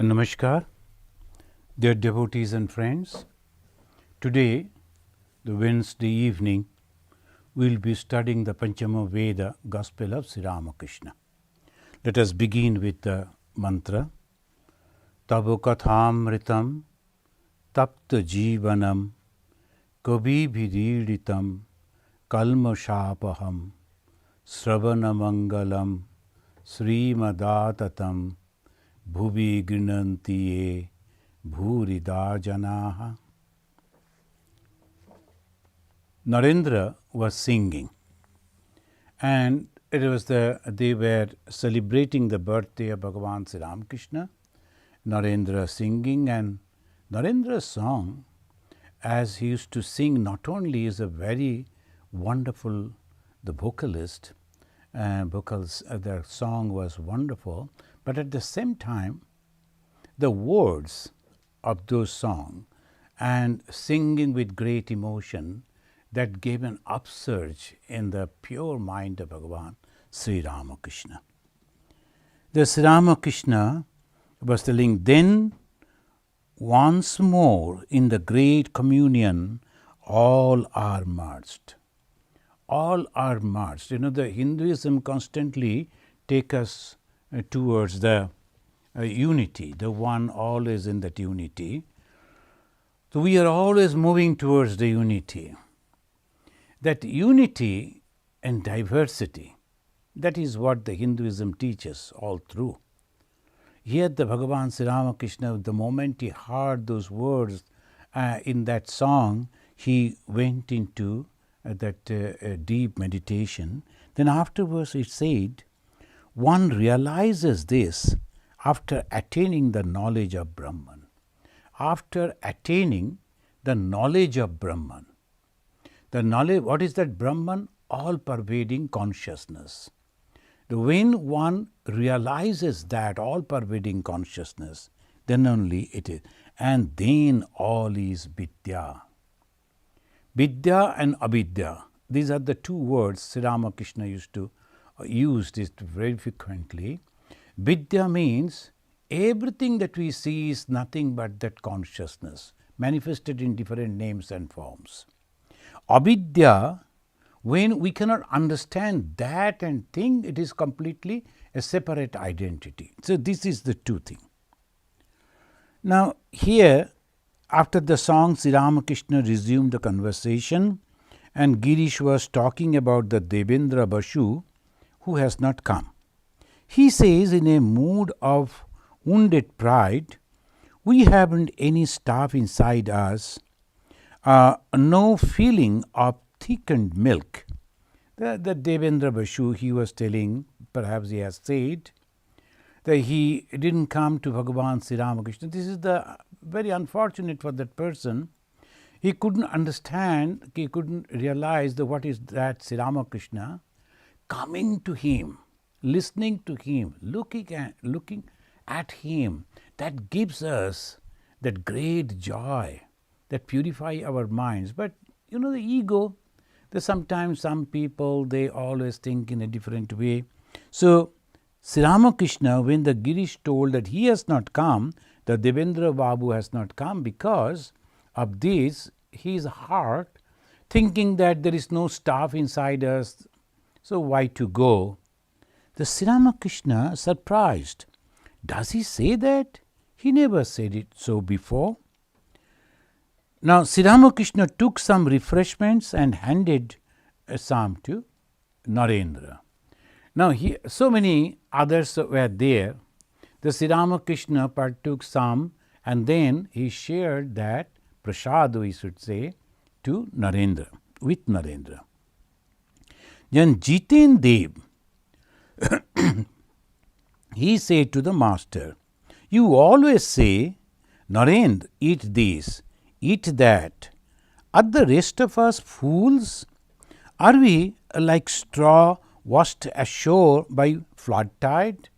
Namaskar, dear devotees and friends. Today, the Wednesday evening, we will be studying the Panchama Veda Gospel of Sri Ramakrishna. Let us begin with the mantra. Tavo kathamritam tapta jivanam kavi bhiriditam kalmashapaham sravanamangalam srimadatatam bhuvi grinantiye bhurida janaha. Narendra was singing, and they were celebrating the birthday of Bhagavan Sri Ramakrishna. Narendra singing, and Narendra's song, as he used to sing, not only is a very wonderful, the vocalist, the song was wonderful, but at the same time, the words of those songs and singing with great emotion, that gave an upsurge in the pure mind of Bhagavan Sri Ramakrishna. The Sri Ramakrishna was telling, then once more in the great communion, all are merged. All are merged. The Hinduism constantly take us towards the unity, the one always in that unity. So we are always moving towards the unity. That unity and diversity, that is what the Hinduism teaches all through. Here the Bhagavan Sri Ramakrishna, the moment he heard those words in that song, he went into that deep meditation. Then afterwards it said, one realizes this after attaining the knowledge of Brahman. After attaining the knowledge of Brahman. The knowledge, what is that Brahman? All-pervading consciousness. When one realizes that all-pervading consciousness, then only it is. And then all is Vidya. Vidya and Avidya, these are the two words Sri Ramakrishna used to use this very frequently. Vidya means everything that we see is nothing but that consciousness, manifested in different names and forms. Avidya, when we cannot understand that and think, it is completely a separate identity. So this is the two things. Now here, after the song, Sri Ramakrishna resumed the conversation, and Girish was talking about the Devendra Basu who has not come. He says in a mood of wounded pride, we haven't any stuff inside us, no feeling of thickened milk. The Devendra Basu, he was telling, perhaps he has said, that he didn't come to Bhagavan Sri Ramakrishna. This is the very unfortunate for that person. He couldn't understand, he couldn't realize what is that Sri Ramakrishna coming to him, listening to him, looking at him. That gives us that great joy, that purify our minds. But the ego, sometimes some people, they always think in a different way. So Sri Ramakrishna, when the Girish told that he has not come, the Devendra Babu has not come because of this, his heart thinking that there is no stuff inside us, so why to go? The Sri Ramakrishna surprised. Does he say that? He never said it so before. Now Sri Ramakrishna took some refreshments and handed some to Narendra. Now so many others were there. The Sri Ramakrishna partook some, and then he shared that prasad, we should say, to Narendra, with Narendra. Then Jiten Dev, he said to the master, you always say, Narendra, eat this, eat that. Are the rest of us fools? Are we like straw washed ashore by flood tide?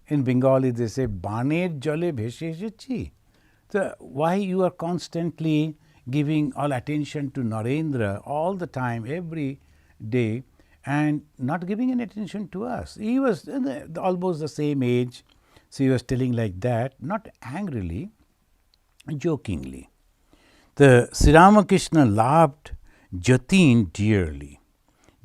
In Bengali they say, Baner jale bheshe esechi. So why you are constantly giving all attention to Narendra all the time, every day, and not giving any attention to us? He was almost the same age, So he was telling like that, not angrily, jokingly. The Sri Ramakrishna loved Jatin dearly.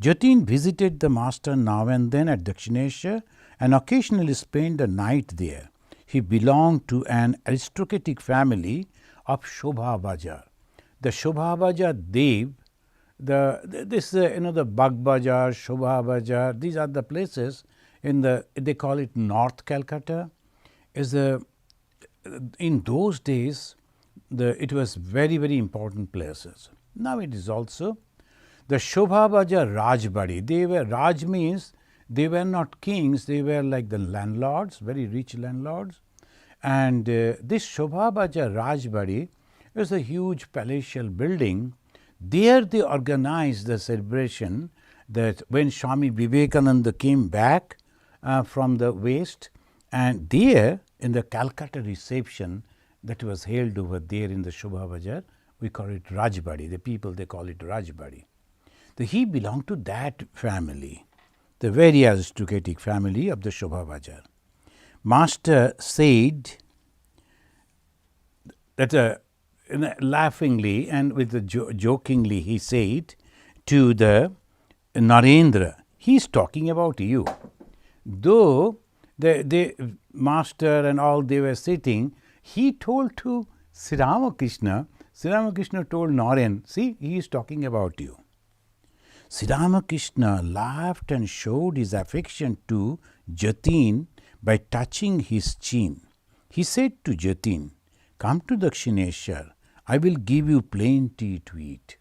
Jatin visited the master now and then at Dakshineswar and occasionally spent the night there. He belonged to an aristocratic family of Shobha Bajar. The Shobha Bajar Dev, the Bag Bajar, Shobha Bajar, these are the places they call it North Calcutta. In those days, it was very, very important places. Now it is also the Shobha Bajar Rajbadi. Raj means they were not kings, they were like the landlords, very rich landlords. And this Shobha Bajar Rajbadi is a huge palatial building. There they organized the celebration that when Swami Vivekananda came back from the West, and there in the Calcutta reception that was held over there in the Shobha Bajar, we call it Rajbadi. The people, they call it Rajbadi. He belonged to that family, the very aristocratic family of the Shobha Bajar. Master said that laughingly and jokingly he said to the Narendra, he is talking about you. Though the master and all they were sitting, he told to Sri Ramakrishna told Naren, see, he is talking about you. Sri Ramakrishna laughed and showed his affection to Jatin by touching his chin. He said to Jatin, come to Dakshineswar, I will give you plenty to eat.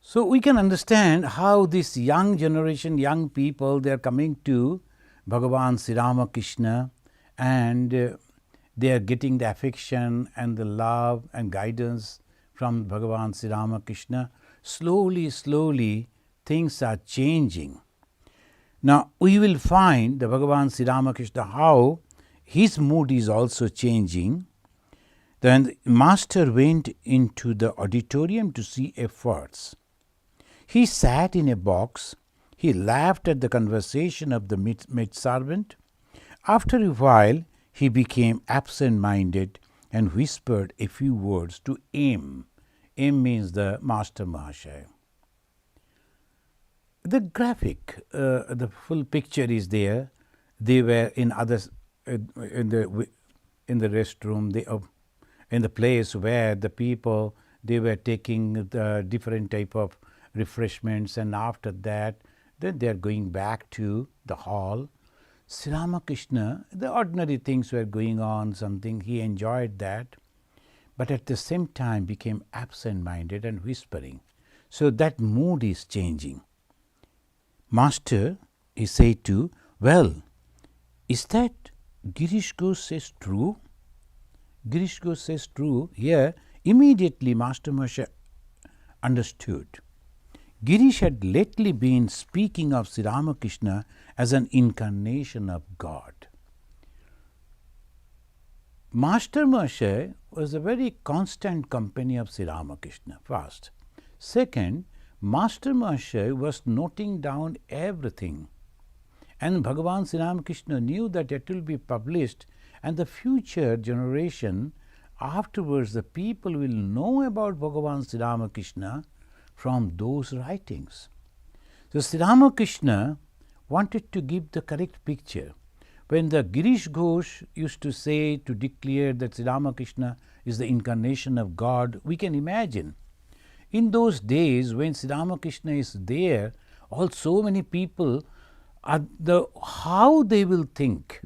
So we can understand how this young generation, young people, they are coming to Bhagavan Sri Ramakrishna and they are getting the affection and the love and guidance from Bhagavan Sri Ramakrishna. Slowly, slowly, things are changing. Now, we will find the Bhagavan Sri Ramakrishna how his mood is also changing. Then the master went into the auditorium to see efforts. He sat in a box. He laughed at the conversation of the maid servant. After a while, he became absent-minded and whispered a few words to M. M means the Master Mahashaya. The graphic, the full picture is there. They were in the restroom, in the place where the people, they were taking the different type of refreshments, and after that, then they are going back to the hall. Sri Ramakrishna, the ordinary things were going on, something, he enjoyed that, but at the same time became absent-minded and whispering. So that mood is changing. Master, he said to, well, is that Girish Ghosh says true? Girish Ghosh says true. Here, immediately Master Mahashaya understood. Girish had lately been speaking of Sri Ramakrishna as an incarnation of God. Master Mahashaya was a very constant company of Sri Ramakrishna, first. Second, Master Mahashaya was noting down everything. And Bhagavan Sri Ramakrishna knew that it will be published, and the future generation, afterwards the people will know about Bhagavan Sri Ramakrishna from those writings. So Sri Ramakrishna wanted to give the correct picture. When the Girish Ghosh used to say, to declare that Sri Ramakrishna is the incarnation of God, we can imagine. In those days when Sri Ramakrishna is there, so many people, how they will think.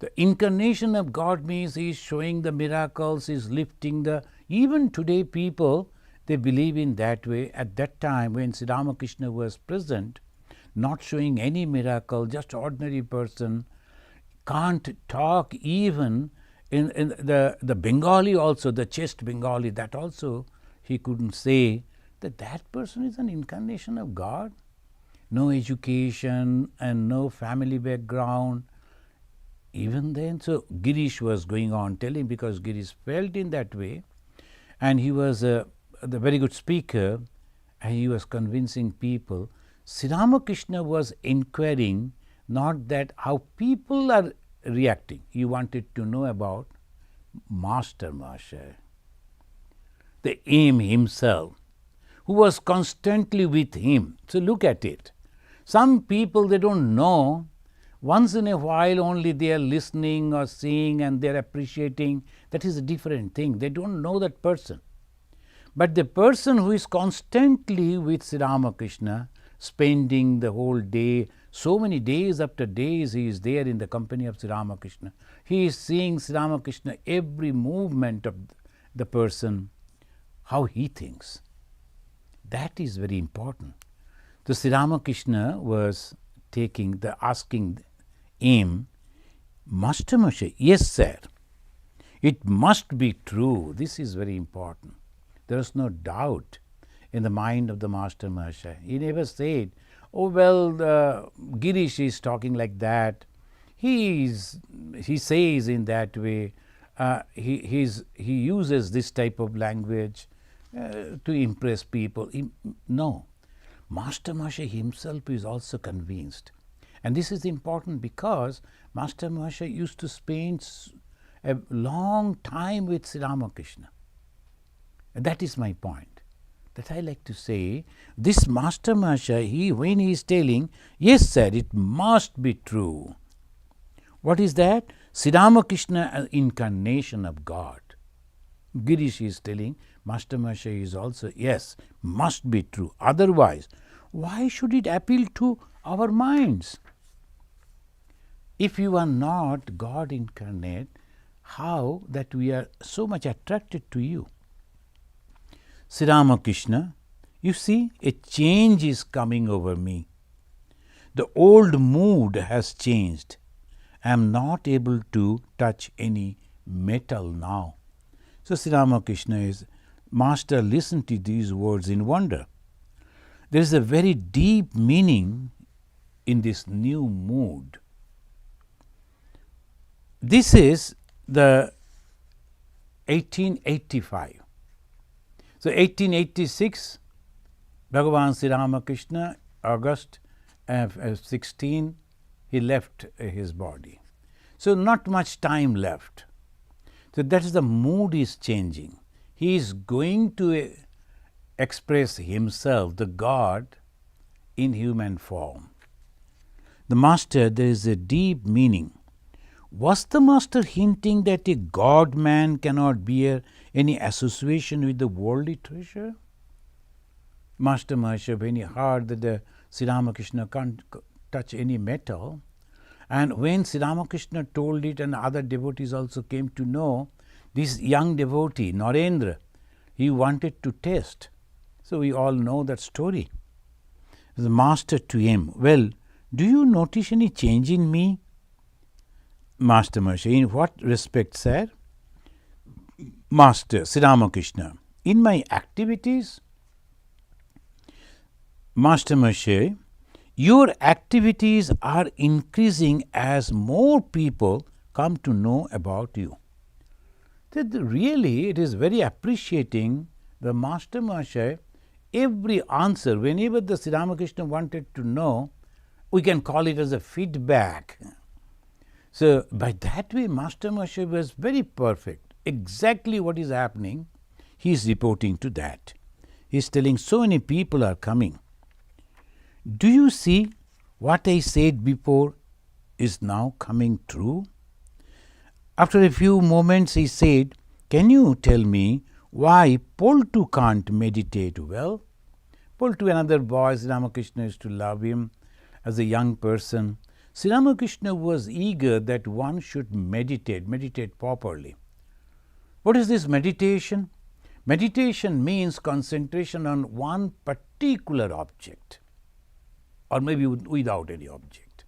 The incarnation of God means he is showing the miracles, he is lifting even today people, they believe in that way. At that time when Sri Ramakrishna was present, not showing any miracle, just ordinary person, can't talk even in the Bengali also, the chaste Bengali, that also he couldn't say that person is an incarnation of God. No education and no family background. Even then, so Girish was going on telling, because Girish felt in that way, and he was the very good speaker, and he was convincing people. Sri Ramakrishna was inquiring not that how people are reacting. He wanted to know about Master Mahasaya, the aim himself, who was constantly with him. So look at it. Some people, they don't know. Once in a while only they are listening or seeing and they are appreciating. That is a different thing. They don't know that person. But the person who is constantly with Sri Ramakrishna, spending the whole day, so many days after days he is there in the company of Sri Ramakrishna. He is seeing Sri Ramakrishna every movement of the person, how he thinks. That is very important. So Sri Ramakrishna was asking aim, Master Mahasaya, yes sir, it must be true. This is very important. There is no doubt in the mind of the Master Mahasaya. He never said, oh well, Girish is talking like that. He says in that way. He uses this type of language to impress people. No. Master Mahasaya himself is also convinced. And this is important because Master Mahasaya used to spend a long time with Sri Ramakrishna. And that is my point. That I like to say, this Master Mahasaya, when he is telling, yes sir, it must be true. What is that? Sri Ramakrishna, an incarnation of God. Girish is telling, Master Mahasaya is also, yes, must be true. Otherwise, why should it appeal to our minds? If you are not God incarnate, how that we are so much attracted to you? Sri Ramakrishna, you see, a change is coming over me. The old mood has changed. I am not able to touch any metal now. So Sri Ramakrishna is, Master, listen to these words in wonder. There is a very deep meaning in this new mood. This is the 1885. So 1886, Bhagavan Sri Ramakrishna, August 16, he left his body. So not much time left. So that is the mood is changing. He is going to express himself, the God, in human form. The Master, there is a deep meaning. Was the Master hinting that a God man cannot bear any association with the worldly treasure? Master Mahasaya, when he heard that the Sri Ramakrishna can't touch any metal, and when Sri Ramakrishna told it and other devotees also came to know, this young devotee, Narendra, he wanted to test. So we all know that story. The Master to him, well, do you notice any change in me? Master Mahasaya, in what respect, sir? Master, Sri Ramakrishna, in my activities? Master Mahasaya, your activities are increasing as more people come to know about you. That really it is very appreciating the Master Mahasaya. Every answer, whenever the Sri Ramakrishna wanted to know, we can call it as a feedback. So by that way, Master Mahasaya was very perfect. Exactly what is happening, he is reporting to that. He is telling so many people are coming. Do you see what I said before is now coming true? After a few moments he said, can you tell me why Poltu can't meditate well? Poltu, another boy, Sri Ramakrishna used to love him as a young person. Sri Ramakrishna was eager that one should meditate properly. What is this meditation? Meditation means concentration on one particular object, or maybe without any object.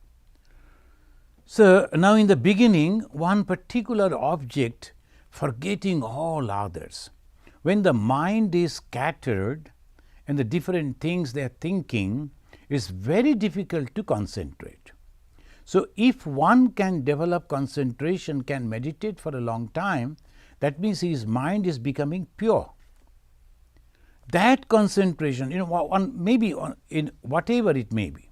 So now in the beginning, one particular object, forgetting all others. When the mind is scattered and the different things they are thinking, it's very difficult to concentrate. So if one can develop concentration, can meditate for a long time, that means his mind is becoming pure. That concentration, in whatever it may be,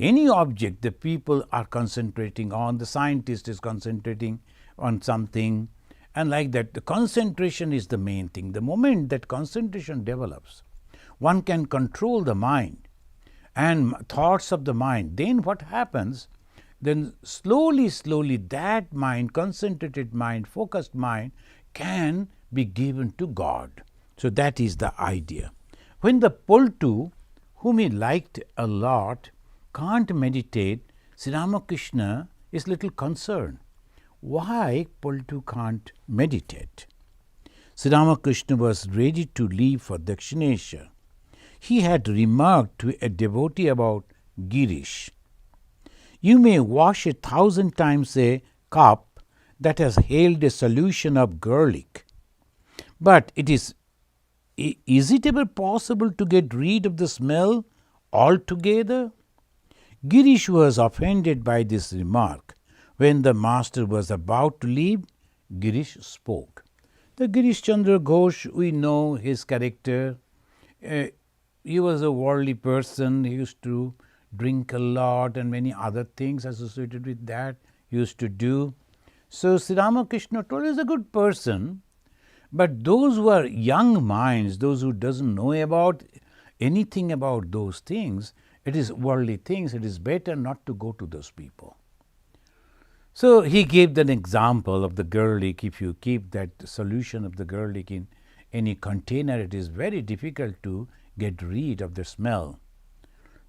any object the people are concentrating on, the scientist is concentrating on something, and like that, the concentration is the main thing. The moment that concentration develops, one can control the mind and thoughts of the mind. Then what happens? Then slowly that mind, concentrated mind, focused mind can be given to God. So that is the idea. When the Poltu, whom he liked a lot, can't meditate, Sri Ramakrishna is little concerned. Why Poltu can't meditate? Sri Ramakrishna was ready to leave for Dakshinesha. He had remarked to a devotee about Girish, "You may wash 1,000 times a cup that has held a solution of garlic, but is it ever possible to get rid of the smell altogether?" Girish was offended by this remark. When the master was about to leave, Girish spoke. The Girish Chandra Ghosh, we know his character. He was a worldly person. He used to drink a lot and many other things associated with that he used to do. So Sri Ramakrishna told he is a good person, but those who are young minds, those who doesn't know about anything about those things, it is worldly things, it is better not to go to those people. So he gave an example of the garlic. If you keep that solution of the garlic in any container, it is very difficult to get rid of the smell.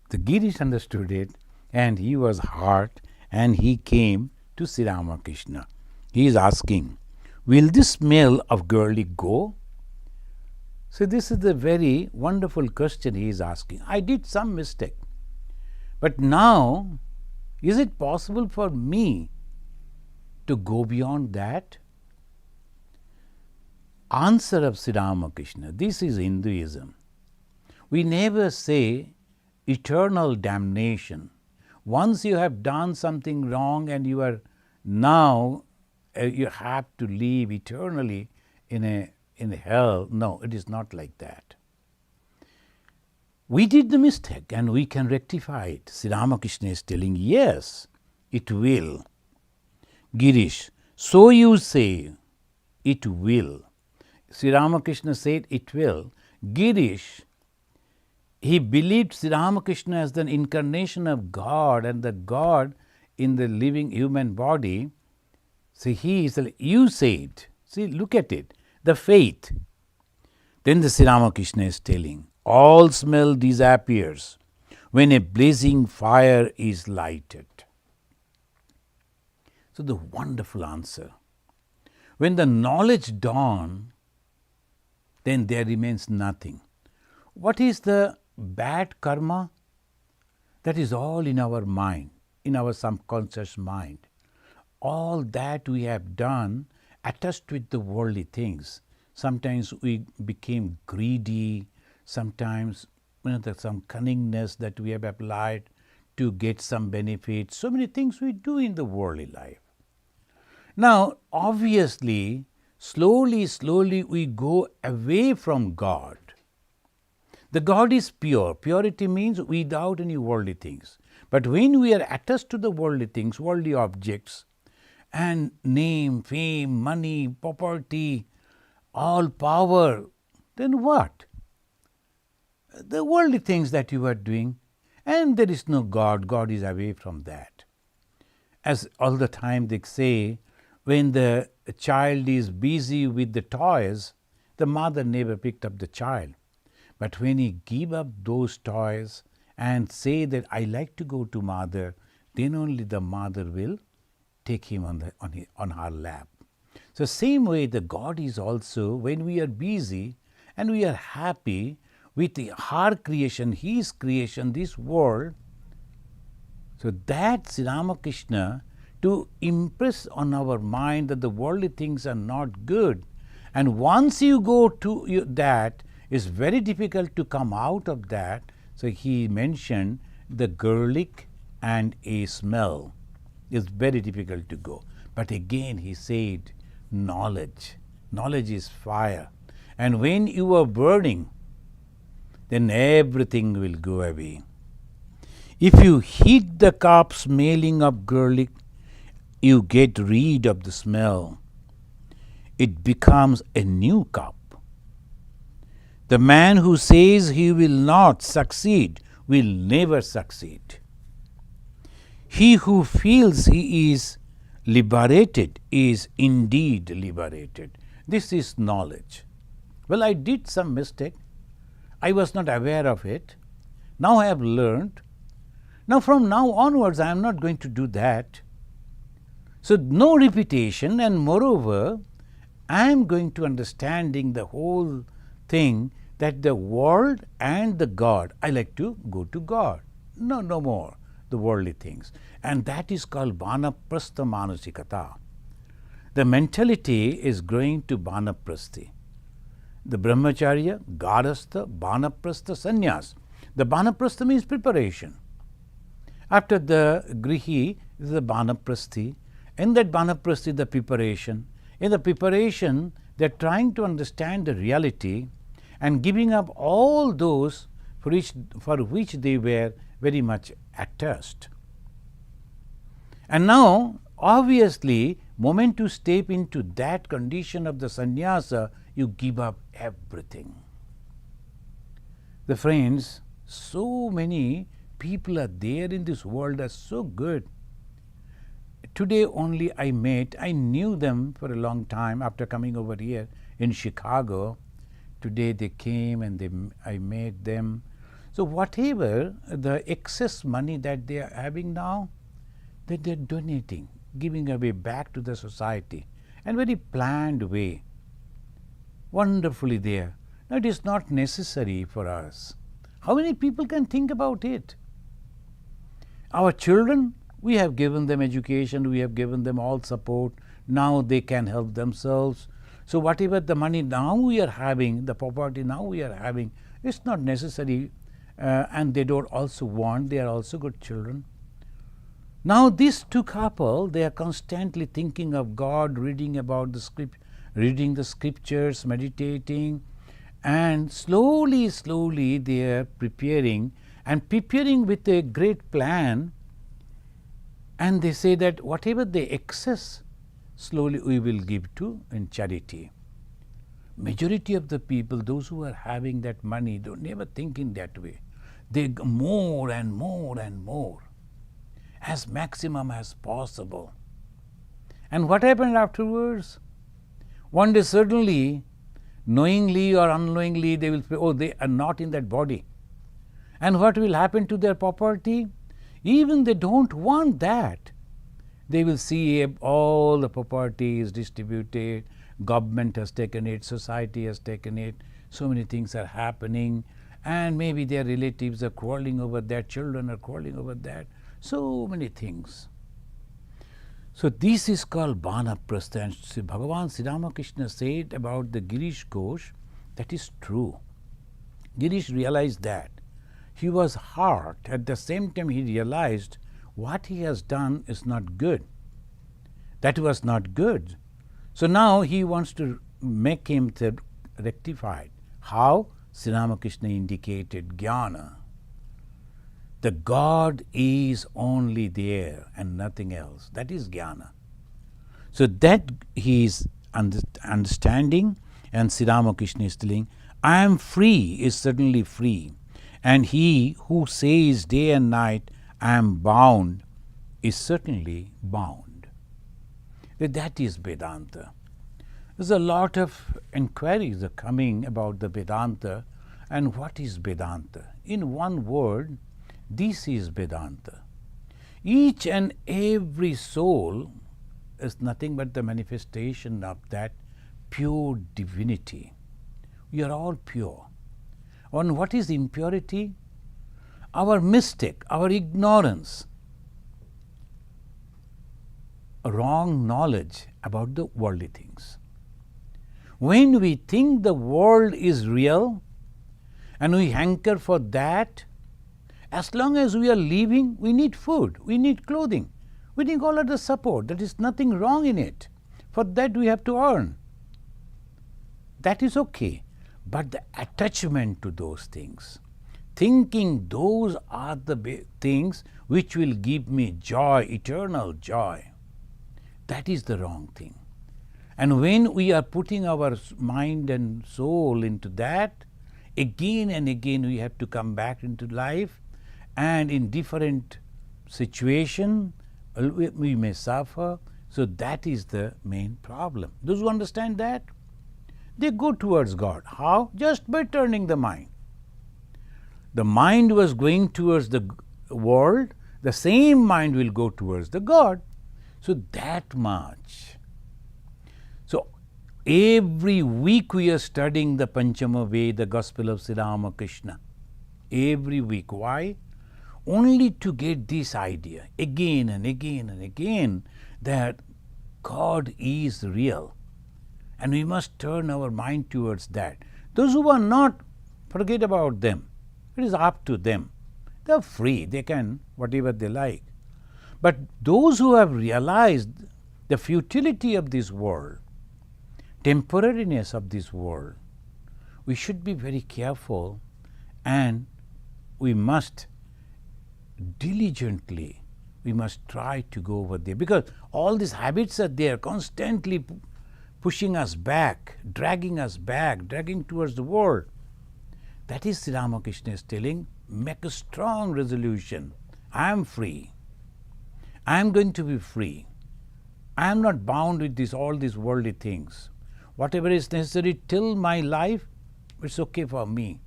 The Girish understood it, and he was hurt, and he came to Sri Ramakrishna. He is asking, "Will this smell of garlic go?" So this is the very wonderful question he is asking. I did some mistake, but now is it possible for me to go beyond that? Answer of Sri Ramakrishna. This is Hinduism. We never say eternal damnation. Once you have done something wrong and you are now you have to live eternally in hell. No, it is not like that. We did the mistake and we can rectify it. Sri Ramakrishna is telling, yes, it will. Girish, so you say, it will. Sri Ramakrishna said, it will. Girish, he believed Sri Ramakrishna as the incarnation of God and the God in the living human body. See, he is, you said, see, look at it, the faith. Then the Sri Ramakrishna is telling, all smell disappears when a blazing fire is lighted. So the wonderful answer. When the knowledge dawns, then there remains nothing. What is the bad karma? That is all in our mind, in our subconscious mind. All that we have done attached with the worldly things. Sometimes we became greedy, sometimes some cunningness that we have applied to get some benefit. So many things we do in the worldly life. Now, obviously, slowly we go away from God. The God is pure. Purity means without any worldly things. But when we are attached to the worldly things, worldly objects, and name, fame, money, property, all power, then what? The worldly things that you are doing, and there is no God. God is away from that. As all the time they say, when the child is busy with the toys, the mother never picked up the child. But when he give up those toys and say that I like to go to mother, then only the mother will take him on her lap. So same way the God is also, when we are busy and we are happy with her creation, his creation, this world, so that Sri Ramakrishna to impress on our mind that the worldly things are not good. And once you go to that, it's very difficult to come out of that. So he mentioned the garlic and a smell. It's very difficult to go. But again he said, knowledge. Knowledge is fire. And when you are burning, then everything will go away. If you heat the cup smelling of garlic, you get rid of the smell. It becomes a new cup. The man who says he will not succeed will never succeed. He who feels he is liberated is indeed liberated. This is knowledge. Well, I did some mistake. I was not aware of it. Now I have learned. Now from now onwards I am not going to do that. So no repetition, and moreover I am going to understanding the whole thing, that the world and the God, I like to go to God. No more the worldly things. And that is called Vanaprastha Manasikata. The mentality is growing to Vanaprasthi. The Brahmacharya, Garastha, Vanaprastha, Sannyas. The Vanaprastha means preparation. After the Grihi is the Vanaprasthi. In that Vanaprasthi, the preparation. In the preparation, they are trying to understand the reality and giving up all those for which they were very much attached. And now, obviously, moment you step into that condition of the sannyasa, you give up everything. The friends, so many people are there in this world, are so good. Today only I knew them for a long time after coming over here in Chicago. Today they came and I met them. So whatever the excess money that they are having now, that they are donating, giving away back to the society, and very planned way. Wonderfully there. Now it is not necessary for us. How many people can think about it? Our children, we have given them education, we have given them all support. Now they can help themselves. So whatever the money now we are having, the property now we are having, it's not necessary, and they don't also want, they are also good children. Now these two couple, they are constantly thinking of God, reading about the script, reading the scriptures, meditating, and slowly they are preparing with a great plan. And they say that whatever they excess, slowly we will give to in charity. Majority of the people, those who are having that money, don't never think in that way. They go more and more and more, as maximum as possible. And what happened afterwards? One day suddenly, knowingly or unknowingly, they will say, oh, they are not in that body. And what will happen to their property? Even they don't want that. They will see all the property is distributed, government has taken it, society has taken it, so many things are happening, and maybe their relatives are quarreling over that, children are quarreling over that, so many things. So this is called Vanaprastha, and Bhagavan Sri Ramakrishna said about the Girish Ghosh, that is true. Girish realized that. He was hurt. At the same time he realized what he has done is not good. That was not good. So now he wants to make him rectified. How? Sri Ramakrishna indicated jnana. The God is only there and nothing else. That is jnana. So that he is understanding, and Sri Ramakrishna is telling, I am free is certainly free. And he who says day and night, I am bound, is certainly bound. That is Vedanta. There's a lot of inquiries are coming about the Vedanta, and what is Vedanta? In one word, this is Vedanta. Each and every soul is nothing but the manifestation of that pure divinity. We are all pure. And what is impurity? Our mistake, our ignorance, wrong knowledge about the worldly things. When we think the world is real and we hanker for that, as long as we are living, we need food, we need clothing, we need all other support. There is nothing wrong in it. For that we have to earn. That is okay. But the attachment to those things, thinking those are the things which will give me joy, eternal joy. That is the wrong thing. And when we are putting our mind and soul into that, again and again we have to come back into life, and in different situation we may suffer. So that is the main problem. Those who understand that, they go towards God. How? Just by turning the mind. The mind was going towards the world, the same mind will go towards the God. So that much. So every week we are studying the Panchama Veda, the Gospel of Sri Ramakrishna. Every week. Why? Only to get this idea again and again and again that God is real. And we must turn our mind towards that. Those who are not, forget about them. It is up to them. They are free. They can whatever they like. But those who have realized the futility of this world, temporariness of this world, we should be very careful, and we must diligently, we must try to go over there, because all these habits are there, constantly pushing us back, dragging towards the world. That is Sri Ramakrishna is telling, make a strong resolution. I am free. I am going to be free. I am not bound with all these worldly things. Whatever is necessary till my life, it's okay for me.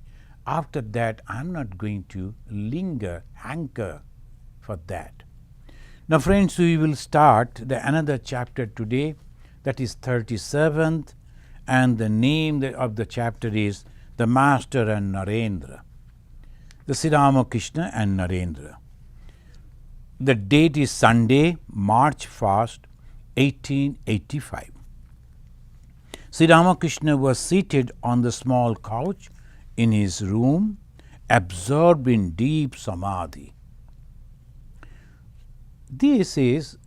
After that, I am not going to hanker for that. Now friends, we will start another chapter today, that is 37th, and the name of the chapter is The Master and Narendra. The Sri Ramakrishna and Narendra. The date is Sunday, March 1st, 1885. Sri Ramakrishna was seated on the small couch in his room, absorbed in deep samadhi. This is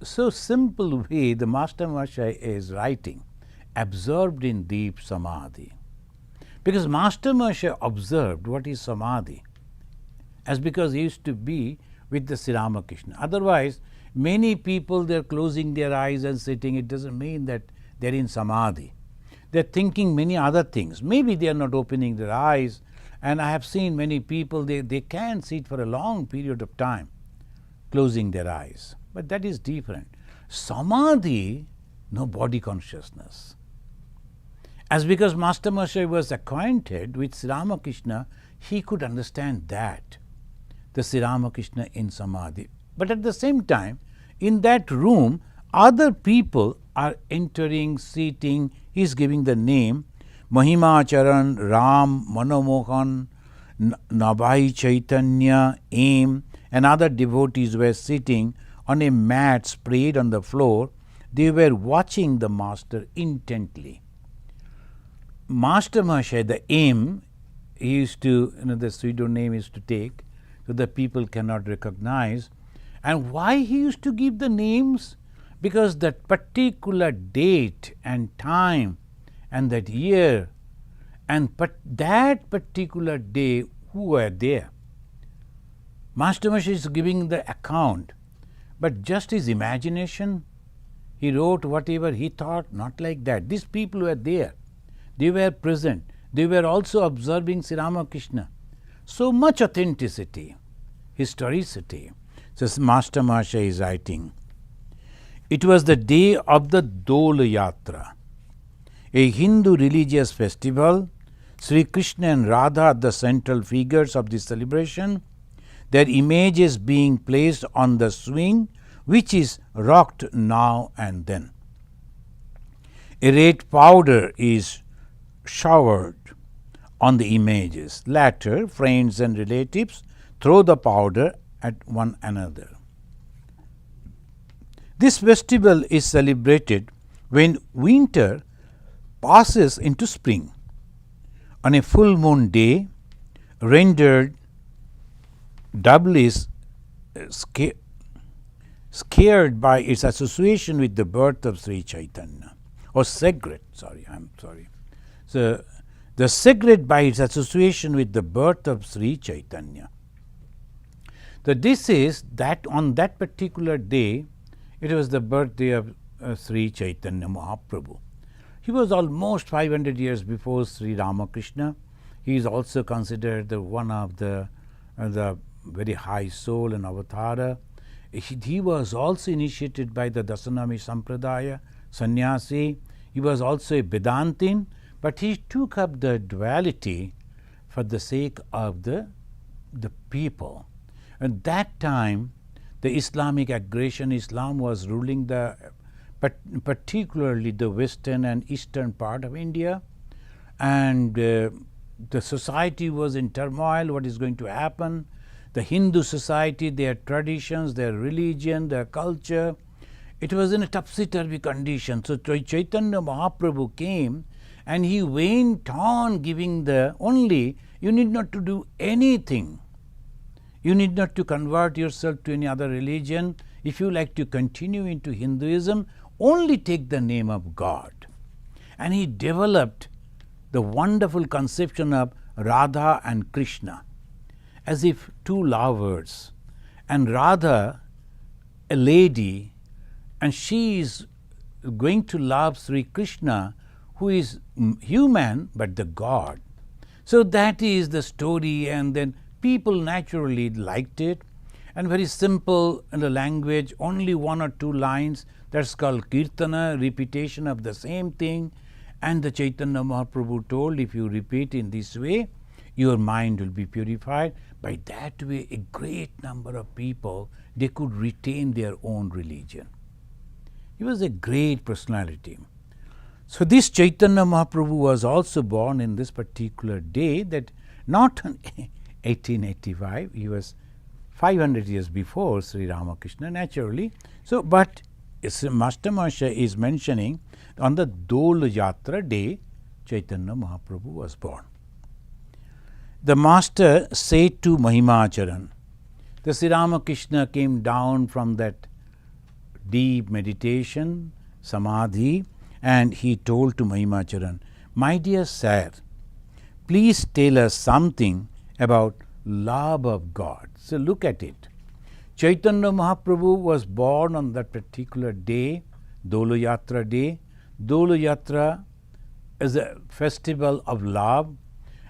so simple way the Master Mahashaya is writing, absorbed in deep samadhi. Because Master Mahashaya observed what is samadhi, as because he used to be with the Sri Ramakrishna. Otherwise, many people, they are closing their eyes and sitting. It doesn't mean that they are in samadhi. They are thinking many other things. Maybe they are not opening their eyes. And I have seen many people, they can sit for a long period of time, closing their eyes. But that is different. Samadhi, no body consciousness. As because Master Mahashaya was acquainted with Sri Ramakrishna, he could understand that, the Sri Ramakrishna in samadhi. But at the same time, in that room, other people are entering, sitting. He is giving the name Mahimacharan, Ram, Manomohan, Nabai Chaitanya, Aim, and other devotees were sitting on a mat spread on the floor. They were watching the Master intently. Master Mahashaya, the Aim, he used to, the pseudo name is to take, so that people cannot recognize. And why he used to give the names? Because that particular date and time and that year and that particular day, who were there? Master Mahashaya is giving the account, but just his imagination, he wrote whatever he thought, not like that. These people were there. They were present. They were also observing Sri Ramakrishna. So much authenticity, historicity. So Master Mahashaya is writing, it was the day of the Dol Yatra, a Hindu religious festival. Sri Krishna and Radha are the central figures of this celebration, their images being placed on the swing, which is rocked now and then. A red powder is showered on the images. Later, friends and relatives throw the powder at one another. This festival is celebrated when winter passes into spring. On a full moon day, rendered doubly scared by its association with the birth of Sri Chaitanya, or sacred, So the sacred by its association with the birth of Sri Chaitanya. So, this is that on that particular day, it was the birthday of Sri Chaitanya Mahaprabhu. He was almost 500 years before Sri Ramakrishna. He is also considered the one of the very high soul and avatara. He was also initiated by the Dasanami Sampradaya, sannyasi. He was also a Vedantin, but he took up the duality for the sake of the people. At that time, the Islamic aggression, Islam was ruling particularly the western and eastern part of India, and the society was in turmoil. What is going to happen? The Hindu society, their traditions, their religion, their culture, it was in a topsy-turvy condition. So, Chaitanya Mahaprabhu came and he went on giving you need not to do anything. You need not to convert yourself to any other religion. If you like to continue into Hinduism, only take the name of God. And he developed the wonderful conception of Radha and Krishna as if two lovers, and Radha a lady, and she is going to love Sri Krishna, who is human but the God. So, that is the story, and then people naturally liked it, and very simple in the language, only one or two lines, that is called Kirtana, repetition of the same thing. And the Chaitanya Mahaprabhu told, if you repeat in this way, your mind will be purified. By that way, a great number of people, they could retain their own religion. He was a great personality. So, this Chaitanya Mahaprabhu was also born in this particular day, that not on 1885, he was 500 years before Sri Ramakrishna, naturally. So, but Master Mahasaya is mentioning on the Dol Yatra day, Chaitanya Mahaprabhu was born. The Master said to Mahimacharan, the Sri Ramakrishna came down from that deep meditation, samadhi, and he told to Mahimacharan, my dear sir, please tell us something about love of God. So, look at it. Chaitanya Mahaprabhu was born on that particular day, Dolo Yatra day. Dolo Yatra is a festival of love,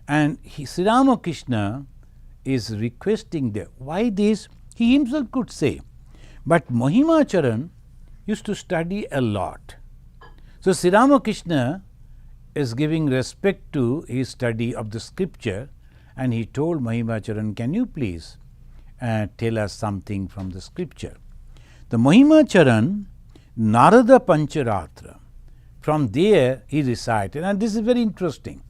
and Sri Ramakrishna is requesting there. Why this? He himself could say, but Mahimacharan used to study a lot. So, Sri Ramakrishna is giving respect to his study of the scripture, and he told Mahimacharan, can you please tell us something from the scripture? The Mahimacharan, Narada Pancharatra, from there he recited, and this is very interesting.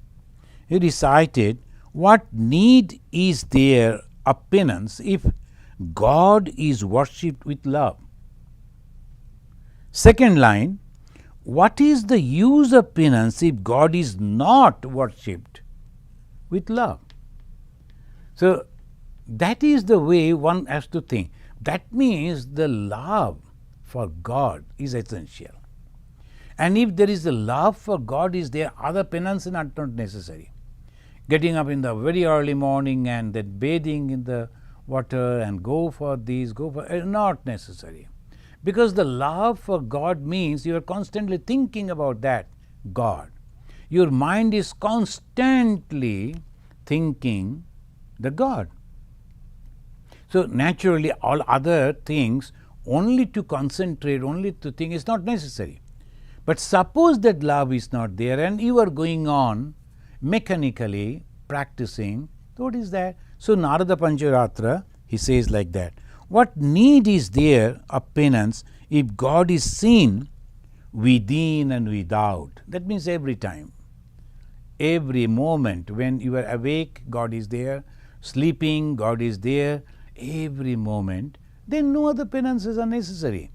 He recited, what need is there of penance if God is worshipped with love? Second line, what is the use of penance if God is not worshipped with love? So, that is the way one has to think. That means the love for God is essential. And if there is a love for God is there, other penance is not necessary. Getting up in the very early morning and then bathing in the water and go for these, not necessary. Because the love for God means you are constantly thinking about that God. Your mind is constantly thinking the God. So, naturally all other things only to concentrate, only to think is not necessary. But suppose that love is not there and you are going on mechanically practicing, what is that? So, Narada Pancharatra, he says like that, what need is there of penance if God is seen within and without? That means every time, every moment when you are awake, God is there, sleeping, God is there, every moment, then no other penances are necessary.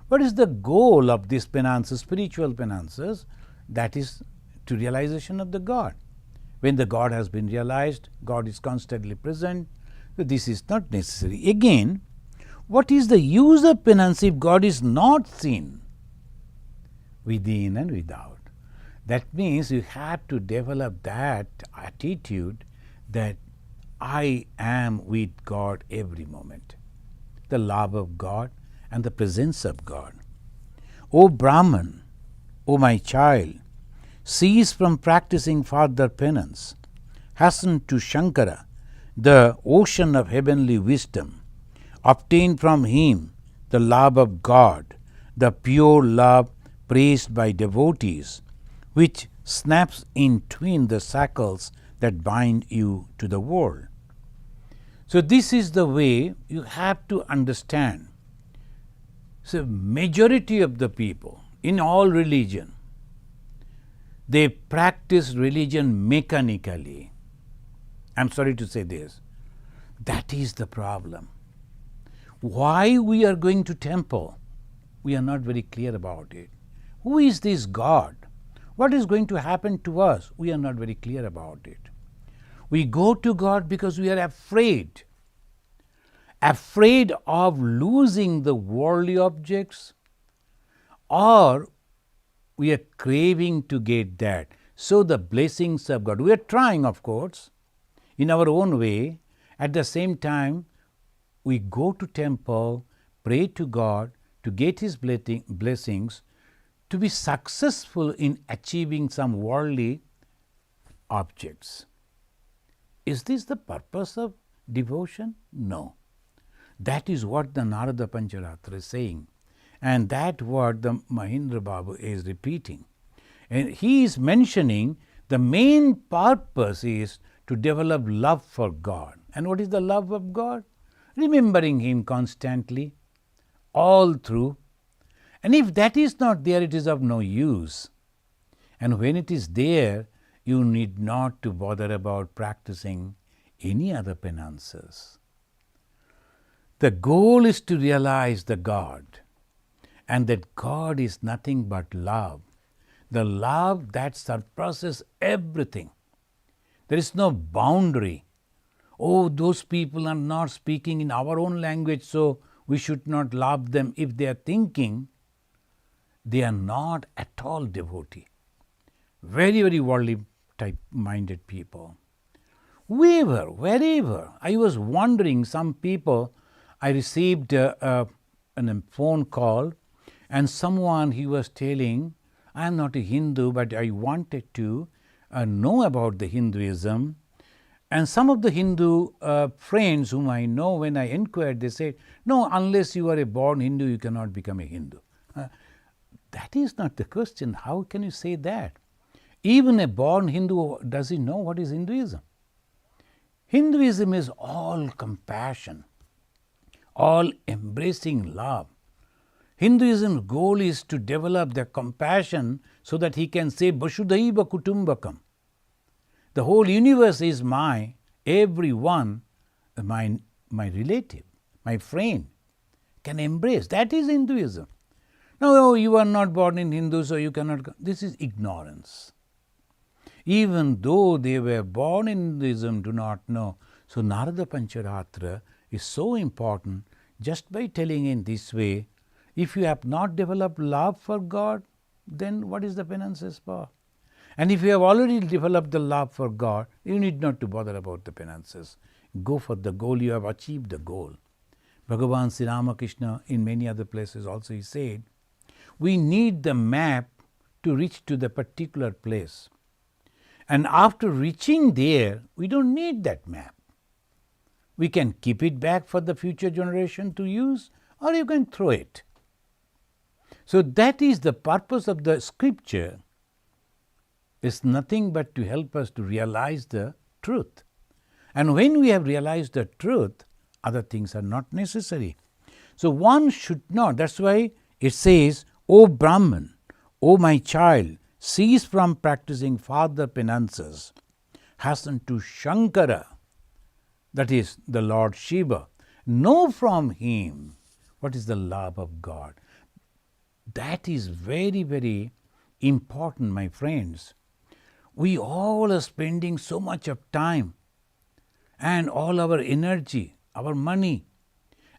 What is the goal of these penances, spiritual penances? That is to realization of the God. When the God has been realized, God is constantly present. So, this is not necessary. Again, what is the use of penance if God is not seen within and without? That means you have to develop that attitude that I am with God every moment. The love of God and the presence of God. O Brahman, O my child, cease from practicing further penance. Hasten to Shankara, the ocean of heavenly wisdom. Obtain from him the love of God, the pure love praised by devotees, which snaps in twin the shackles that bind you to the world. So this is the way you have to understand. So majority of the people in all religion, they practice religion mechanically. I'm sorry to say this. That is the problem. Why we are going to temple? We are not very clear about it. Who is this God? What is going to happen to us? We are not very clear about it. We go to God because we are afraid of losing the worldly objects, or we are craving to get that. So the blessings of God. We are trying, of course, in our own way. At the same time, we go to temple, pray to God to get His blessings, to be successful in achieving some worldly objects. Is this the purpose of devotion? No. That is what the Narada Pancharatra is saying, and that what the Mahindra Babu is repeating. And he is mentioning the main purpose is to develop love for God. And what is the love of God? Remembering Him constantly, all through. And if that is not there, it is of no use. And when it is there, you need not to bother about practicing any other penances. The goal is to realize the God, and that God is nothing but love. The love that surpasses everything. There is no boundary. Oh, those people are not speaking in our own language, so we should not love them. If they are thinking, they are not at all devotee. Very, very worldly type minded people. Wherever, I was wondering, some people, I received a phone call, and someone, he was telling, I am not a Hindu, but I wanted to know about the Hinduism. And some of the Hindu friends whom I know, when I inquired, they said, no, unless you are a born Hindu, you cannot become a Hindu. That is not the question. How can you say that? Even a born Hindu, does he know what is Hinduism? Hinduism is all compassion, all embracing love. Hinduism's goal is to develop the compassion so that he can say, Vasudhaiva Kutumbakam. The whole universe is my, everyone, my relative, my friend, can embrace. That is Hinduism. No, you are not born in Hindu, so you cannot. This is ignorance. Even though they were born in Hinduism, do not know. So Narada Pancharatra is so important just by telling in this way. If you have not developed love for God, then what is the penances for? And if you have already developed the love for God, you need not to bother about the penances. Go for the goal, you have achieved the goal. Bhagavan Sri Ramakrishna in many other places also he said, we need the map to reach to the particular place. And after reaching there, we don't need that map. We can keep it back for the future generation to use, or you can throw it. So that is the purpose of the scripture. Is nothing but to help us to realize the truth. And when we have realized the truth, other things are not necessary. So one should not, that's why it says, O Brahman, O my child, cease from practicing further penances. Hasten to Shankara, that is the Lord Shiva. Know from him what is the love of God. That is very, very important, my friends. We all are spending so much of time and all our energy, our money,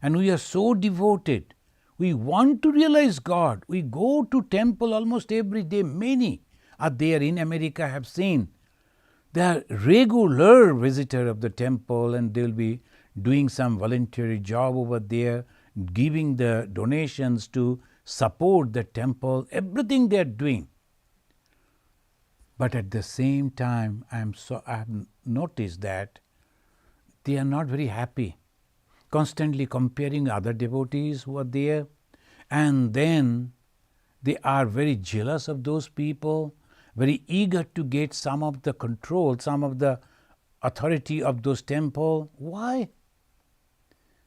and we are so devoted. We want to realize God. We go to temple almost every day, many. are there in America, I have seen. They are regular visitor of the temple, and they will be doing some voluntary job over there, giving the donations to support the temple, everything they are doing. But at the same time, I have noticed that they are not very happy, constantly comparing other devotees who are there, and then they are very jealous of those people, very eager to get some of the control, some of the authority of those temples. Why?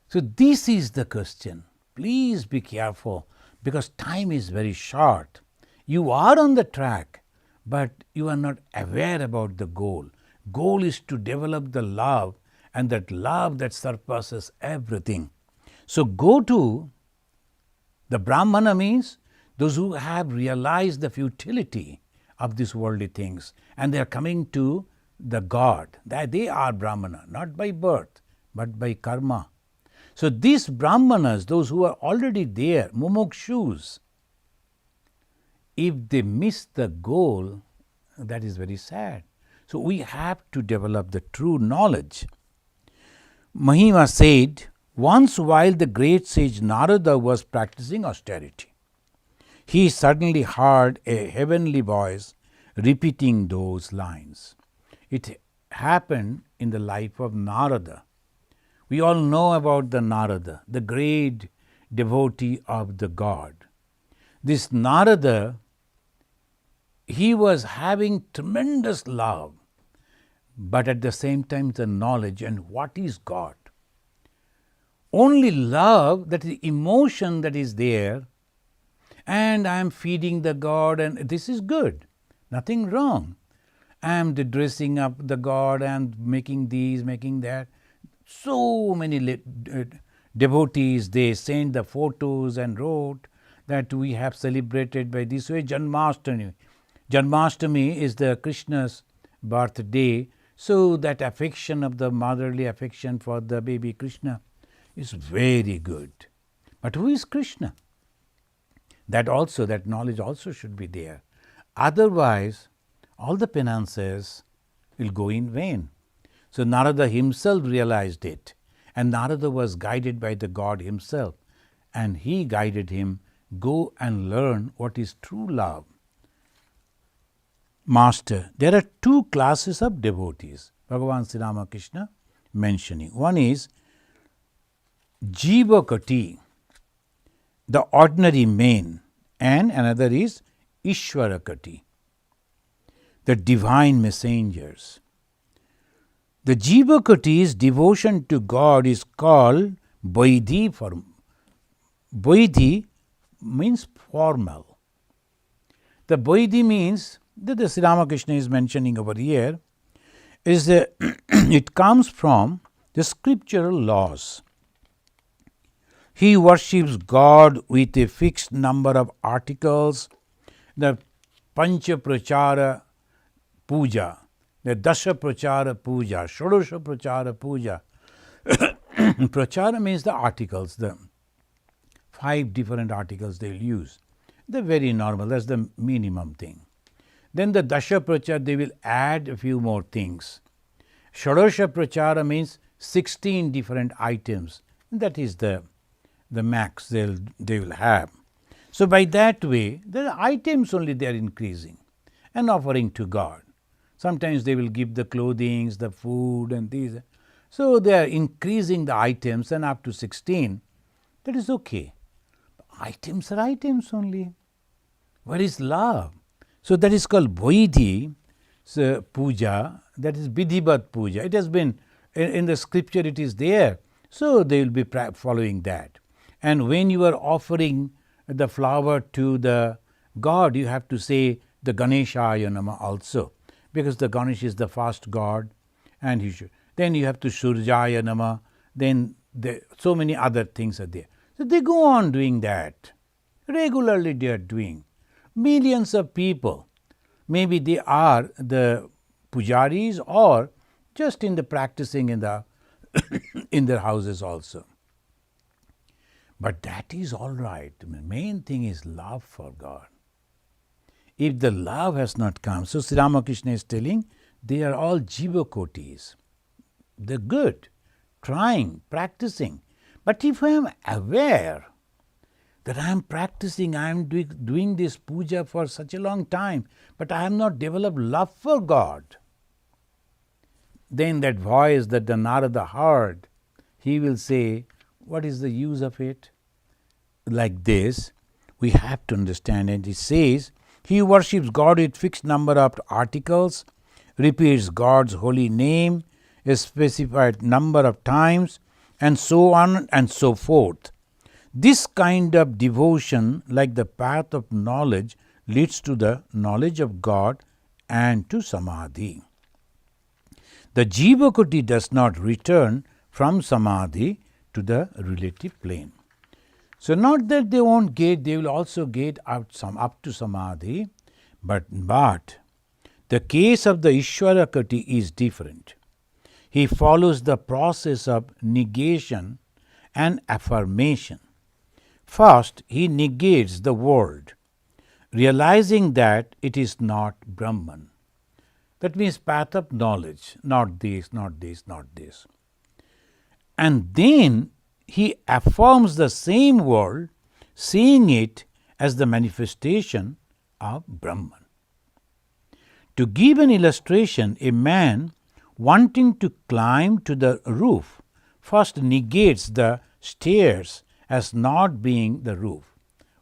So this is the question. Please be careful, because time is very short. You are on the track, but you are not aware about the goal. Goal is to develop the love, and that love that surpasses everything. So go to the Brahmana, means those who have realized the futility of these worldly things, and they are coming to the God. That they are Brahmana, not by birth, but by karma. So these Brahmanas, those who are already there, mumukshus, if they miss the goal, that is very sad. So we have to develop the true knowledge. Mahima said, once while the great sage Narada was practicing austerity, he suddenly heard a heavenly voice repeating those lines. It happened in the life of Narada. We all know about the Narada, the great devotee of the God. This Narada, he was having tremendous love, but at the same time the knowledge. And what is God? Only love, that is emotion that is there, and I am feeding the God, and this is good, nothing wrong. I am dressing up the God and making these, making that. So many devotees, they sent the photos and wrote that we have celebrated by this way Janmashtami. Janmashtami is the Krishna's birthday, so that affection of the motherly affection for the baby Krishna is very good. But who is Krishna? That knowledge also should be there. Otherwise, all the penances will go in vain. So Narada himself realized it, and Narada was guided by the God himself, and he guided him, go and learn what is true love. Master, there are two classes of devotees, Bhagavan Sri Ramakrishna mentioning. One is Jivakati, the ordinary man, and another is Ishwarakati, the divine messengers. The Jivakati's devotion to God is called Vaidhi. Vaidhi means formal. The Vaidhi means that the Sri Ramakrishna is mentioning over here is it comes from the scriptural laws. He worships God with a fixed number of articles, the Pancha Prachara Puja, the Dasha Prachara Puja, Shodosha Prachara Puja. Prachara means the articles, the 5 different articles they will use. They're very normal, that's the minimum thing. Then the Dasha Prachara, they will add a few more things. Shodosha Prachara means 16 different items. That is the max they will have. So by that way, the items only they are increasing and offering to God. Sometimes they will give the clothing, the food and these. So they are increasing the items, and up to 16, that is okay. Items are items only. Where is love? So that is called Vaidhi Puja, that is Vidhivat Puja. It has been, in the scripture it is there. So they will be following that. And when you are offering the flower to the God, you have to say the Ganeshaya Nama also, because the Ganesh is the first God, and he should. Then you have to Surjaya Nama, then so many other things are there. So they go on doing that. Regularly they are doing. Millions of people, maybe they are the pujaris or just in the practicing in the in their houses also. But that is all right. The main thing is love for God. if the love has not come. So Sri Ramakrishna is telling they are all jiva-kotis. They're good, trying, practicing. But if I am aware that I am practicing, I am doing this puja for such a long time, but I have not developed love for God, then that voice that the Narada heard, he will say, what is the use of it? Like this, we have to understand it. It says, he who worships God with fixed number of articles, repeats God's holy name a specified number of times, and so on and so forth. This kind of devotion, like the path of knowledge, leads to the knowledge of God and to samadhi. The jiva-koti does not return from samadhi to the relative plane. So not that they won't get, they will also get up to samadhi, but the case of the Ishvara-koti is different. He follows the process of negation and affirmation. First, he negates the world, realizing that it is not Brahman. That means path of knowledge, not this, not this, not this. And then he affirms the same world, seeing it as the manifestation of Brahman. To give an illustration, a man wanting to climb to the roof first negates the stairs as not being the roof.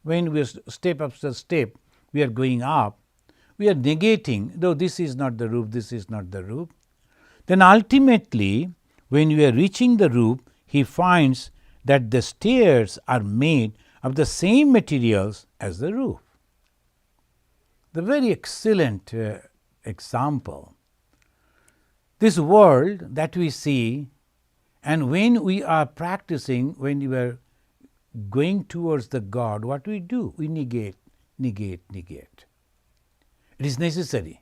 When we step up the step, we are going up, we are negating, though this is not the roof, this is not the roof. Then ultimately, when we are reaching the roof, he finds that the stairs are made of the same materials as the roof. The very excellent example. This world that we see, and when we are practicing, when we are going towards the God, what do? We negate. It is necessary.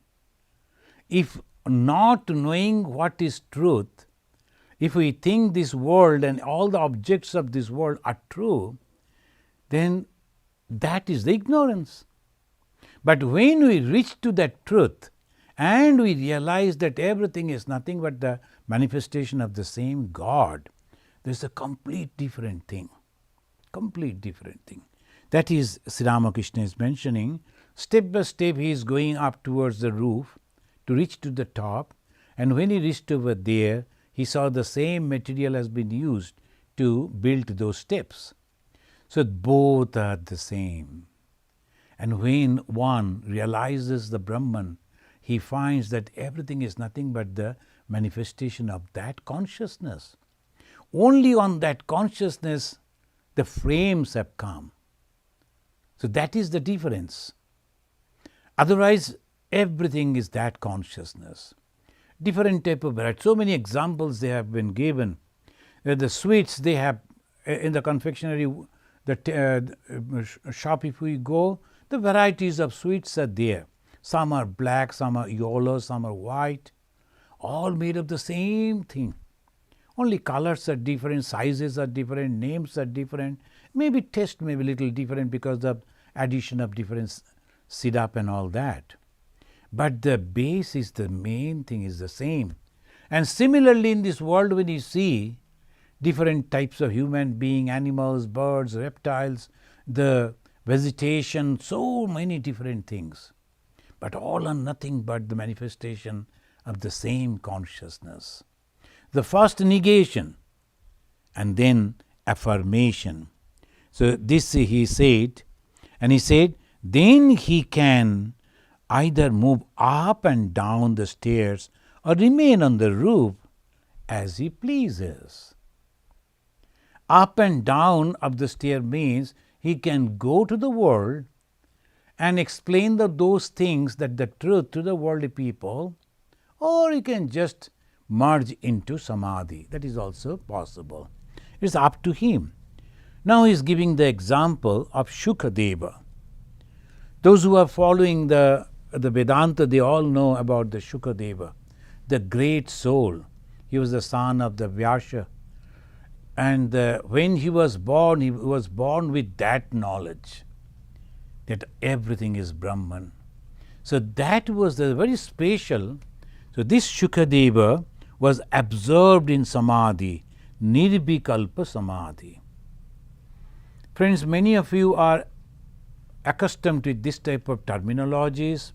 If not knowing what is truth, if we think this world and all the objects of this world are true, then that is the ignorance. But when we reach to that truth and we realize that everything is nothing but the manifestation of the same God, there is a complete different thing. Complete different thing. That is, Sri Ramakrishna is mentioning, step by step he is going up towards the roof to reach to the top, and when he reached over there, he saw the same material has been used to build those steps. So both are the same. And when one realizes the Brahman, he finds that everything is nothing but the manifestation of that consciousness. Only on that consciousness the frames have come. So that is the difference. Otherwise, everything is that consciousness. Different type of variety. So many examples they have been given. The sweets they have in the confectionery shop, if we go, the varieties of sweets are there. Some are black, some are yellow, some are white, all made of the same thing. Only colors are different, sizes are different, names are different, maybe taste may be a little different because of addition of different syrup and all that. But the base is the main thing, is the same. And similarly in this world, when you see different types of human being, animals, birds, reptiles, the vegetation, so many different things, but all are nothing but the manifestation of the same consciousness. The first negation and then affirmation. So this he said, and he said, then he can either move up and down the stairs or remain on the roof as he pleases. Up and down of the stair means he can go to the world and explain those things, that the truth to the worldly people, or he can just merge into samadhi. That is also possible. It is up to him. Now he is giving the example of Shukadeva. Those who are following the Vedanta, they all know about the Shukadeva, the great soul. He was the son of the Vyasa. And when he was born with that knowledge that everything is Brahman. So that was the very special. So this Shukadeva was absorbed in Samadhi, Nirvikalpa Samadhi. Friends, many of you are accustomed to this type of terminologies.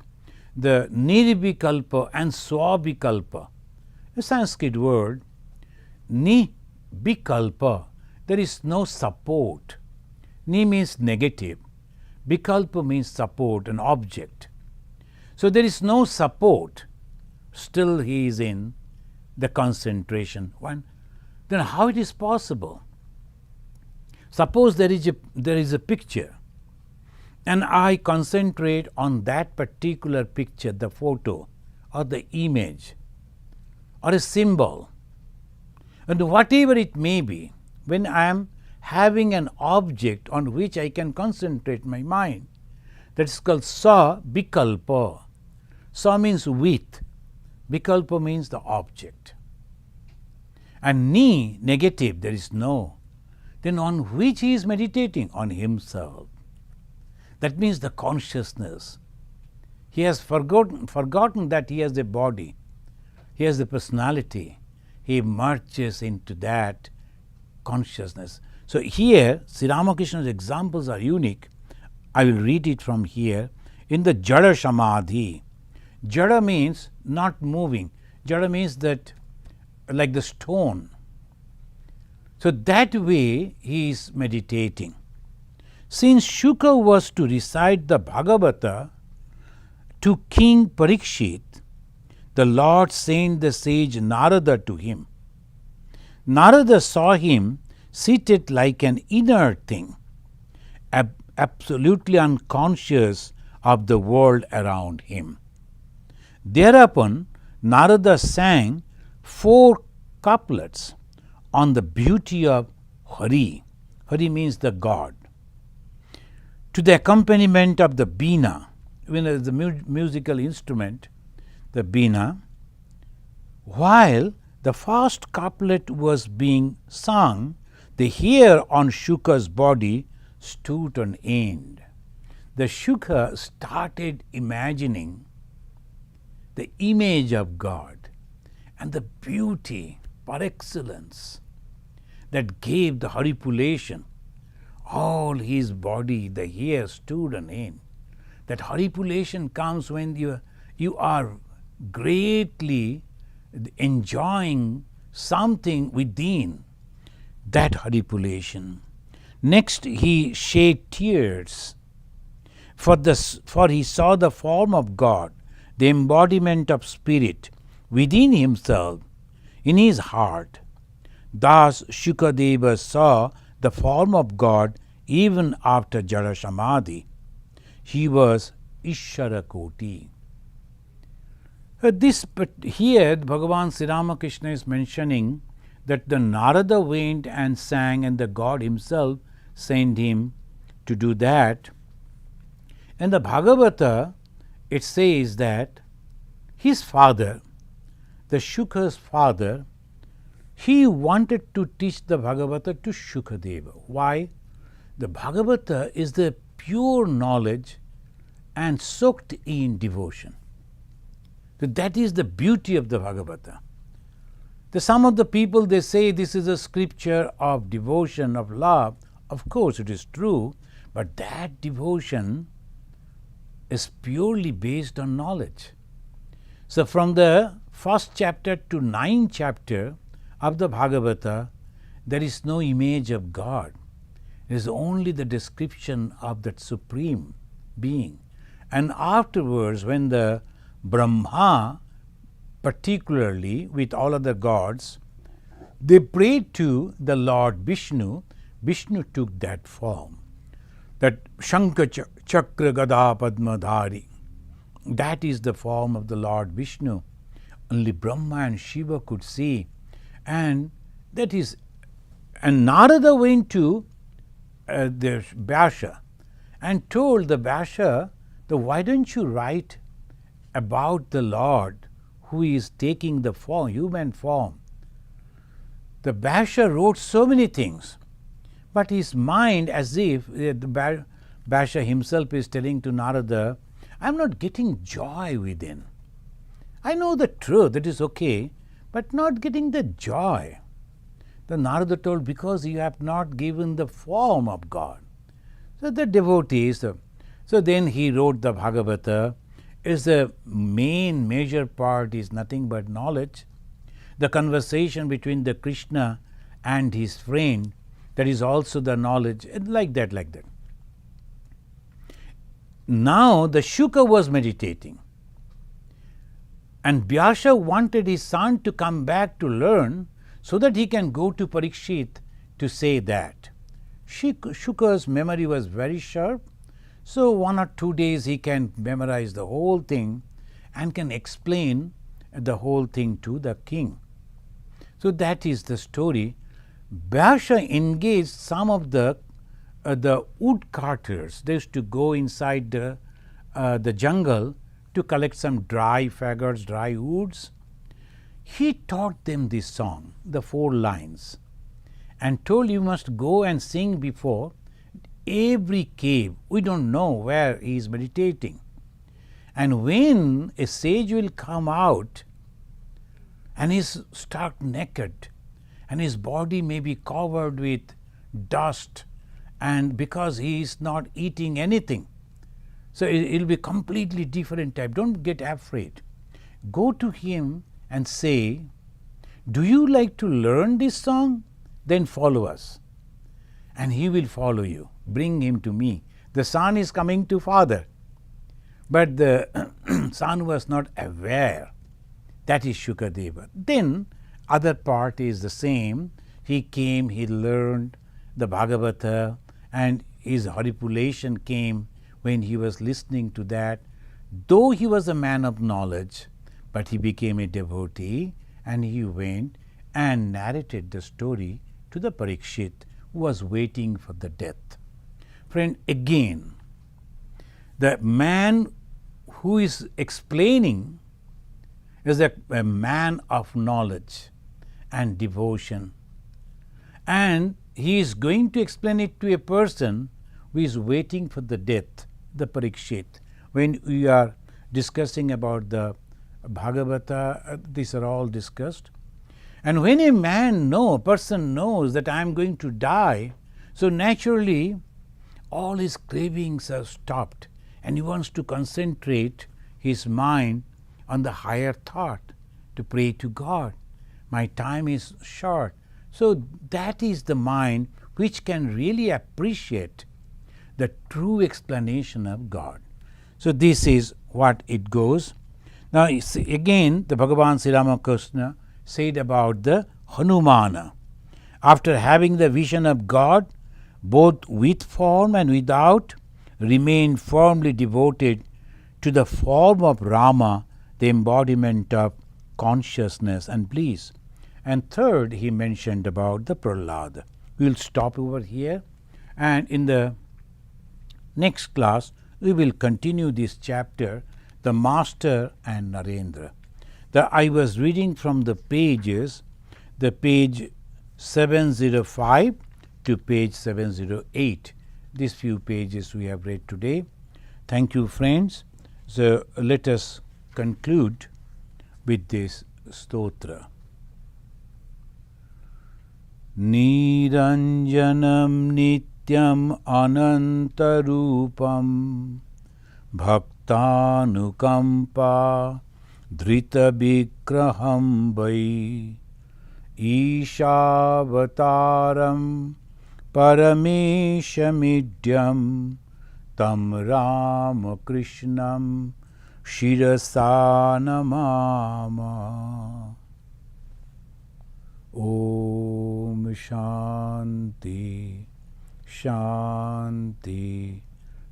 The Nirvikalpa and Swavikalpa, a Sanskrit word. Ni-vikalpa, there is no support. Ni means negative. Vikalpa means support, an object. So there is no support. Still he is in the concentration. Then how it is possible? Suppose there is a picture and I concentrate on that particular picture, the photo or the image or a symbol, and whatever it may be, when I am having an object on which I can concentrate my mind, that is called sa-vikalpa. Sa means with, vikalpa means the object. And ni, negative, there is no. Then on which he is meditating? On himself. That means the consciousness. He has forgotten that he has a body, he has a personality. He merges into that consciousness. So here, Sri Ramakrishna's examples are unique. I will read it from here. In the Jada Samadhi, Jada means not moving. Jada means that like the stone. So that way he is meditating. Since Shuka was to recite the Bhagavata to King Parikshit, the Lord sent the sage Narada to him. Narada saw him seated like an inert thing, absolutely unconscious of the world around him. Thereupon, Narada sang 4 couplets on the beauty of Hari. Hari means the God. To the accompaniment of the Veena, the musical instrument, the Veena. While the first couplet was being sung, the hair on Shuka's body stood on end. The Shuka started imagining the image of God and the beauty par excellence that gave the haripulation. All his body, the hair stood on end. That haripulation comes when you are greatly enjoying something within that haripulation. Next he shed tears, for he saw the form of God, the embodiment of spirit within himself, in his heart. Thus Shukadeva saw the form of God even after Jada Samadhi. He was Ishara Koti. Here Bhagavan Sri Ramakrishna is mentioning that the Narada went and sang and the God himself sent him to do that. And the Bhagavata, it says that his father, the Shuka's father, he wanted to teach the Bhagavata to Shukadeva. Why? The Bhagavata is the pure knowledge and soaked in devotion. So that is the beauty of the Bhagavata. Some of the people, they say this is a scripture of devotion, of love. Of course it is true, but that devotion is purely based on knowledge. So from the first chapter to 9th chapter of the Bhagavata, there is no image of God. It is only the description of that supreme being. And afterwards, when the Brahma, particularly with all other gods, they prayed to the Lord Vishnu, Vishnu took that form. That Shankha Chakra Gada Padma Dhari, that is the form of the Lord Vishnu. Only Brahma and Shiva could see. And that is, and Narada went to the Vyasa and told the Vyasa, why don't you write about the Lord who is taking the form, human form. The Vyasa wrote so many things, but his mind, as if the Vyasa himself is telling to Narada, I'm not getting joy within. I know the truth, it is okay, but not getting the joy. The Narada told, because you have not given the form of God. So the devotees, so then he wrote the Bhagavata. Is the main major part is nothing but knowledge. The conversation between the Krishna and his friend, that is also the knowledge, like that. Now the Shuka was meditating, and Vyasa wanted his son to come back to learn so that he can go to Parikshit to say that. Shuka's memory was very sharp, so 1 or 2 days he can memorize the whole thing and can explain the whole thing to the king. So that is the story. Vyasa engaged some of the wood carters. They used to go inside the jungle to collect some dry faggots, dry woods. He taught them this song, the 4 lines, and told, you must go and sing before every cave. We don't know where he is meditating. And when a sage will come out and he is stark naked and his body may be covered with dust, and because he is not eating anything, so it will be completely different type. Don't get afraid. Go to him and say, do you like to learn this song? Then follow us. And he will follow you. Bring him to me. The son is coming to father. But the son was not aware. That is Shukadeva. Then other part is the same. He came, he learned the Bhagavata, and his haripulation came when he was listening to that. Though he was a man of knowledge, but he became a devotee, and he went and narrated the story to the Parikshit, who was waiting for the death. Friend, again, the man who is explaining is a man of knowledge and devotion, and he is going to explain it to a person who is waiting for the death, the Parikshit. When we are discussing about the Bhagavata, these are all discussed. And when a person knows that I am going to die, so naturally all his cravings are stopped, and he wants to concentrate his mind on the higher thought, to pray to God. My time is short. So that is the mind which can really appreciate the true explanation of God. So this is what it goes. Now again the Bhagavan Sri Ramakrishna said about the Hanumana. After having the vision of God, both with form and without, remained firmly devoted to the form of Rama, the embodiment of consciousness and bliss. And third, he mentioned about the Prahlada. We will stop over here, and in the next class we will continue this chapter, the Master and Narendra. I was reading from the pages, the page 705 to page 708. These few pages we have read today. Thank you, friends. So let us conclude with this stotra. Niranjanam nityam anantarupam bhaktanukampa dhrita vigraham vai Ishavataram parameshamidyam tam Ramakrishnam shirasa namama. Om Shanti Shanti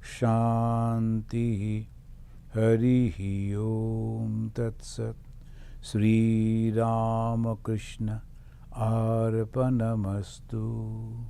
Shanti. Harihi Om Tat Sat. Sri Ramakrishna Arpanamastu.